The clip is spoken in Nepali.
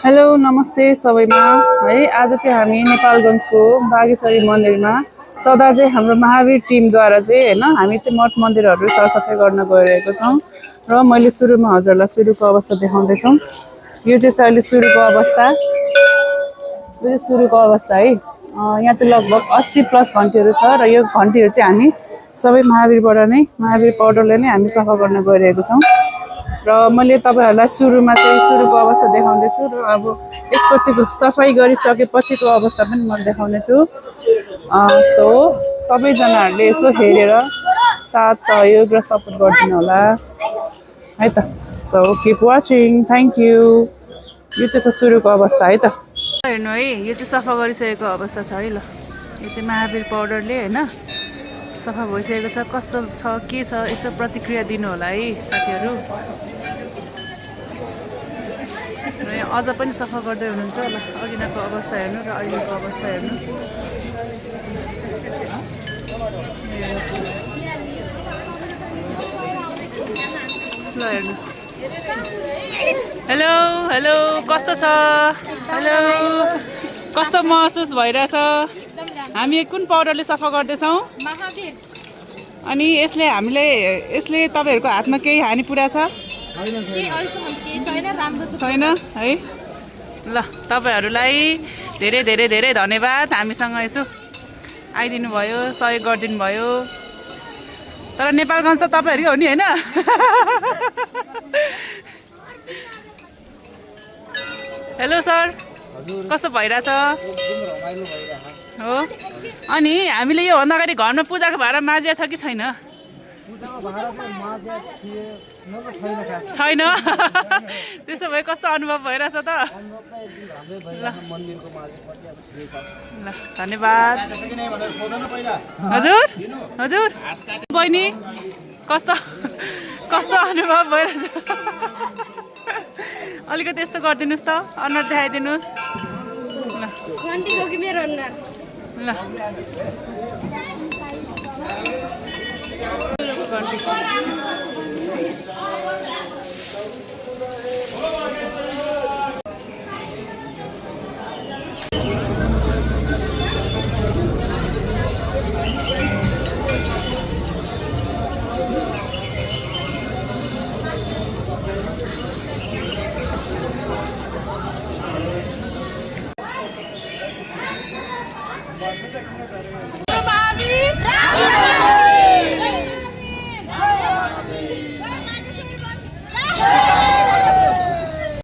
हेलो नमस्ते सबैमा है। आज चाहिँ हामी नेपालगञ्जको बागेश्वरी मन्दिरमा सदा चाहिँ हाम्रो महावीर टिमद्वारा चाहिँ होइन हामी चाहिँ मठ मन्दिरहरू सरसफाइ गर्न गइरहेको छौँ र मैले सुरुमा हजुरलाई सुरुको अवस्था देखाउँदैछु। यो चाहिँ छ अहिले सुरुको अवस्था। यो चाहिँ सुरुको अवस्था है। यहाँ चाहिँ लगभग 80 प्लस घन्टीहरू छ र यो घन्टीहरू चाहिँ हामी सबै महावीरबाट नै महावीर पाउडरले नै हामी सफा गर्न गइरहेको छौँ र मैले तपाईँहरूलाई सुरुमा चाहिँ सुरुको अवस्था देखाउँदैछु र अब यसपछिको सफाइ गरिसकेपछिको अवस्था पनि म देखाउनेछु। सो सबैजनाहरूले यसो हेरेर साथ सहयोग र सपोर्ट गरिदिनु होला है त। So keep watching, thank you. यो चाहिँ छ सुरुको अवस्था है त। हेर्नु है, यो चाहिँ सफा गरिसकेको अवस्था छ है। ल यो चाहिँ महावीर पाउडरले होइन सफा भइसकेको छ। कस्तो छ के छ यसो प्रतिक्रिया दिनु होला है साथीहरू। र यहाँ अझ पनि सफा गर्दै हुनुहुन्छ। ल अघिनाको अवस्था हेर्नु र अहिलेको अवस्था हेर्नुहोस्। ल हेर्नुहोस्। हेलो हेलो, कस्तो छ? हेलो, कस्तो महसुस भइरहेछ? हामी कुन पाउडरले सफा गर्दैछौँ? अनि यसले तपाईँहरूको हातमा केही हानि पुरा छ? छैन है। ल तपाईँहरूलाई धेरै धेरै धेरै धन्यवाद हामीसँग यसो आइदिनु भयो, सहयोग गरिदिनु भयो। तर नेपालगञ्ज त तपाईँहरू हो नि होइन? हेलो सर, कस्तो भइरहेछ? हो। अनि हामीले योभन्दा अगाडि घरमा पूजाको भाडा माझिया छ कि छैन? छैन। त्यसो भए कस्तो अनुभव भइरहेछ त? ल धन्यवाद। हजुर हजुर बहिनी, कस्तो कस्तो अनुभव भइरहेछ? अलिकति यस्तो गरिदिनुहोस् त, अनुहार देखाइदिनुहोस्। ल ल